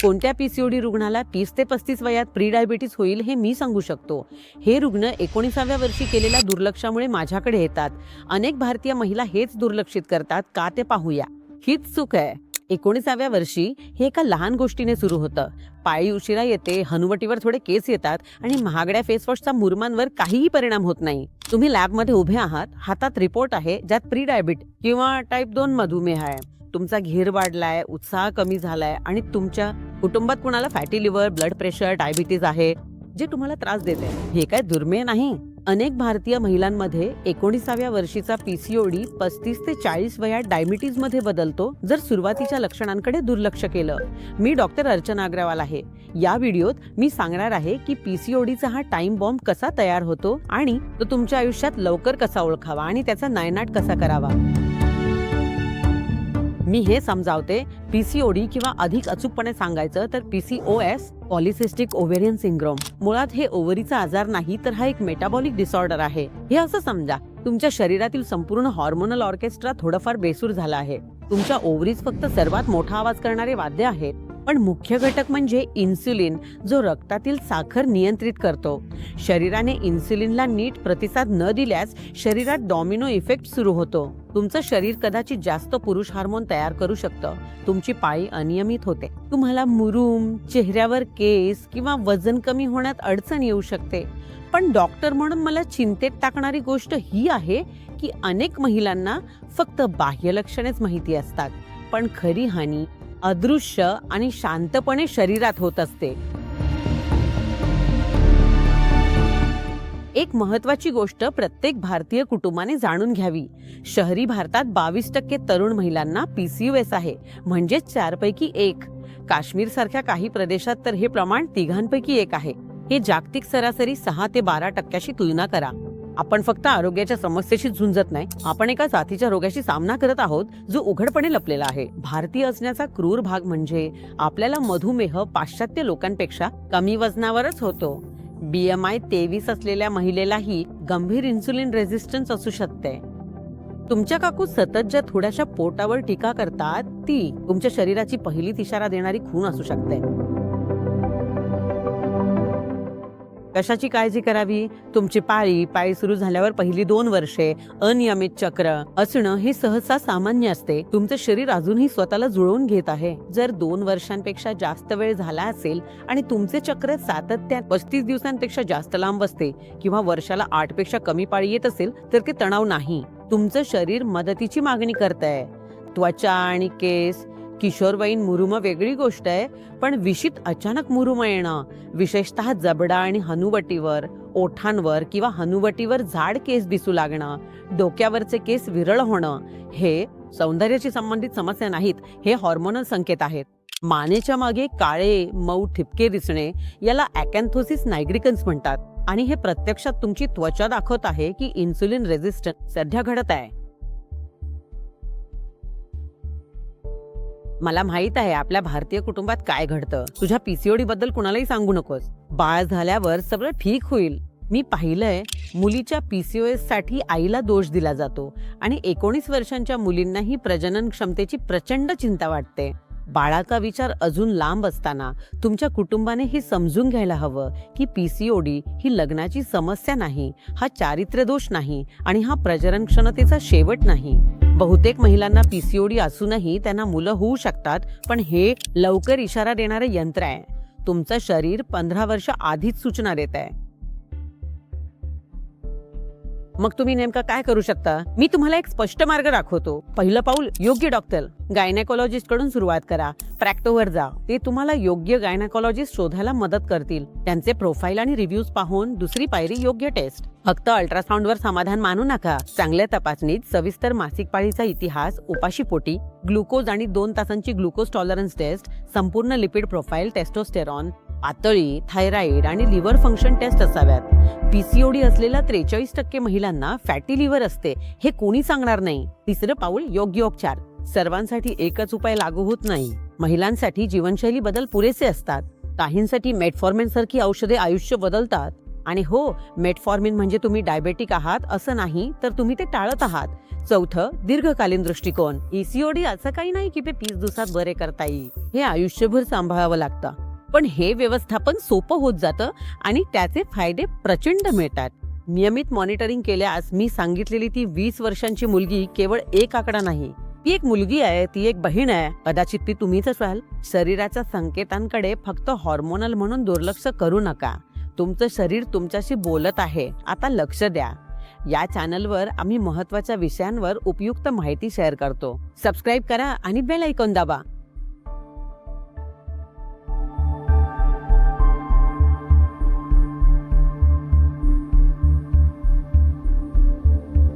कोणत्या पीसीओडी रुग्णाला 30 ते 35 वयात प्री डायबिटीस होईल हे मी सांगू शकतो. हे रुग्ण 19व्या वर्षी केलेल्या दुर्लक्षामुळे माझ्याकडे येतात. अनेक भारतीय महिला हेच दुर्लक्षित करतात का ते पाहूया. हीच चूक आहे. 19व्या वर्षी हे एका लहान गोष्टीने सुरू होतं. पाळी उशिरा येते, हनुवटीवर थोडे केस येतात आणि महागड्या फेसवॉशचा मुरुमांवर काहीही परिणाम होत नाही. तुम्ही लॅबमध्ये उभे आहात, हातात रिपोर्ट आहे ज्यात प्री डायबिटीस किंवा टाईप 2 मधुमेह आहे. तुमचा घेर वाढलाय, उत्साह कमी झालाय आणि तुमच्या कुटुंबात कुणाला fatty liver, blood pressure, diabetes आहे जे तुम्हाला त्रास देते. हे काय दुर्मिळ नाही. अनेक भारतीय महिलांमध्ये 19व्या वर्षीचा पीसीओडी 35 ते 40 वयात डायबिटीज मध्ये बदलतो जर सुरुवातीच्या लक्षणांकडे दुर्लक्ष केलं. मी डॉक्टर अर्चना अग्रवाल आहे. या व्हिडिओत मी सांगणार आहे की पीसीओडीचा हा टाइम बॉम्ब कसा तयार होतो आणि तो तुमच्या आयुष्यात लवकर कसा ओळखावा आणि त्याचा नायनाट कसा करावा. मी हे समजावते. पीसीओडी किंवा अधिक अचूकपणे सांगायचं तर पीसीओएस, पॉलिसिस्टिक ओव्हेरियन सिंड्रोम. मुळात हे ओव्हरीचा आजार नाही तर हा एक मेटाबॉलिक डिसऑर्डर आहे. हे असं समजा, तुमच्या शरीरातील संपूर्ण हॉर्मोनल ऑर्केस्ट्रा थोडंफार बेसूर झाला आहे. तुमच्या ओव्हरीज फक्त सर्वात मोठा आवाज करणारे वाद्य आहेत. पण मुख्य घटक म्हणजे इन्सुलिन, जो रक्तातील साखर नियंत्रित करतो. शरीराने इन्सुलिनला नीट प्रतिसाद न दिल्यास शरीरात डॉमिनो इफेक्ट सुरू होतो. तुमचं शरीर कदाचित जास्त पुरुष हार्मोन तयार करू शकतं. तुमची पाळी अनियमित होते. तुम्हाला मुरूम, चेहऱ्यावर केस किंवा वजन कमी होण्यात अडचण येऊ शकते. पण डॉक्टर म्हणून मला चिंतेत टाकणारी गोष्ट ही आहे की अनेक महिलांना फक्त बाह्य लक्षणेच माहिती असतात, पण खरी हानी अदृश्य आणि शांतपणे शरीरात होत असते. एक महत्वाची गोष्ट प्रत्येक भारतीय कुटुंबाने जाणून घ्यावी. शहरी भारतात 22% तरुण महिलांना पीसीओएस आहे, म्हणजे 4 पैकी 1. काश्मीर सारख्या काही प्रदेशात तर हे प्रमाण 3 1 आहे. हे जागतिक सरासरी 6 ते 12% तुलना करा. आपण फक्त आरोग्याच्या समस्येशी झुंजत नाही, आपण एका जातीच्या रोगाशी सामना करत आहोत जो उघडपणे लपलेला आहे. भारतीय असण्याचा क्रूर भाग म्हणजे आपल्याला मधुमेह पाश्चात्य लोकांपेक्षा कमी वजनावरच होतो. BMI 23 असलेल्या महिलेलाही गंभीर इन्सुलिन रेझिस्टन्स असू शकते. तुमच्या काकू सतत ज्या थोड्याशा पोटावर टीका करतात ती तुमच्या शरीराची पहिलीच इशारा देणारी खूण असू शकते. कशाची काळजी करावी? तुमची पाळी सुरू झाल्यावर पहिली 2 वर्षे अनियमित चक्र असणं हे सहसा सामान्य असते. तुमचं शरीर अजूनही स्वतःला जुळवून घेत आहे. जर 2 वर्षांपेक्षा जास्त वेळ झाला असेल आणि तुमचे चक्र सातत्यात 35 दिवसांपेक्षा जास्त लांब असते किंवा वर्षाला 8 पेक्षा कमी पाळी येत असेल तर ते तणाव नाही. तुमचं शरीर मदतीची मागणी करतंय. त्वचा आणि केस, किशोरवयीन मुरुम वेगळी गोष्ट आहे, पण विशित अचानक मुरुम येणं, विशेषतः जबडा आणि हनुवटीवर, ओठांवर किंवा हनुवटीवर जाड केस दिसू लागणं, डोक्यावरचे केस विरळ होणं, हे सौंदर्याशी संबंधित समस्या नाहीत, हे हॉर्मोनल संकेत आहेत. मानेच्या मागे काळे मऊ ठिपके दिसणे याला अॅकॅन्थोसिस नायग्रिकन्स म्हणतात आणि हे प्रत्यक्षात तुमची त्वचा दाखवत आहे की इन्सुलिन रेझिस्टन्स सध्या घडत आहे. मला माहित आहे आपल्या भारतीय कुटुंबात काय घडतं. तुझ्या पीसीओडी बद्दल कुणालाही सांगू नकोस. बाळ झाल्यावर सगळं ठीक होईल. मी पाहिलंय, मुलीच्या पीसीओएस साठी आईला दोष दिला जातो आणि 19 वर्षांच्या मुलींनाही प्रजनन क्षमतेची प्रचंड चिंता वाटते. बाळाचा विचार अजून लांब असताना तुमच्या कुटुंबाने हे समजून घ्यायला हवं की पीसीओडी ही लग्नाची समस्या नाही, हा चारित्र्य दोष नाही आणि हा प्रजनन क्षमतेचा शेवट नाही. बहुतेक महिलांना पीसीओडी असूनही त्यांना मुलं होऊ शकतात, पण हे लवकर इशारा देणारे यंत्र आहे. तुमचं शरीर 15 वर्ष आधीच सूचना देत आहे. मग तुम्ही नेमका काय करू शकता? मी तुम्हाला एक स्पष्ट मार्ग दाखवतो. पहिलं पाऊल, योग्य डॉक्टर, गायनेकोलॉजिस्ट कडून सुरुवात करा. प्रॅक्टोवर जा. ते तुम्हाला योग्य गायनेकोलॉजिस्ट शोधायला मदत करतील. त्यांचे प्रोफाईल आणि रिव्ह्यूज पाहून दुसरी पायरी योग्य टेस्ट. फक्त अल्ट्रासाऊंडवर समाधान मानू नका. चांगल्या तपासणीत सविस्तर मासिक पाळीचा इतिहास, उपाशीपोटी, ग्लुकोज आणि 2 तासांची ग्लुकोज टॉलरन्स टेस्ट, संपूर्ण लिपिड प्रोफाईल, टेस्टोस्टेरॉन, पातळी, थायरॉइड आणि लिव्हर फंक्शन टेस्ट असाव्यात. पीसीओडी असलेल्या 43% महिलांना फॅटी लिव्हर असते हे कोणी सांगणार नाही. तिसरं पाऊल, योग्य उपचार. सर्वांसाठी एकच उपाय लागू होत नाही. महिलांसाठी जीवनशैली बदल पुरेसे असतात. काहींसाठी मेटफॉर्मिन सारखी औषधे आयुष्य बदलतात. आणि हो, मेटफॉर्मिन म्हणजे तुम्ही डायबेटिक आहात असं नाही, तर तुम्ही ते टाळत आहात. चौथं, दीर्घकालीन दृष्टिकोन. ECOD असं काही नाही की ते 30 दिवसात बरे करता येईल. हे आयुष्यभर सांभाळावं लागतं. पण हे व्यवस्थापन सोपं होत जातं आणि त्याचे फायदे प्रचंड मिळतात. नियमित मॉनिटरिंग केल्यास मी सांगितलेली ती 20 वर्षांची मुलगी केवळ एक आकडा नाही. ती एक मुलगी आहे, ती एक बहीण आहे, कदाचित ती तुम्हीच असाल. शरीराच्या संकेतांकडे फक्त हॉर्मोनल म्हणून दुर्लक्ष करू नका. तुमचं शरीर तुमच्याशी बोलत आहे. आता लक्ष द्या. या चॅनलवर आम्ही महत्त्वाच्या विषयांवर उपयुक्त माहिती शेअर करतो. सबस्क्राईब करा आणि बेल आयकॉन दाबा.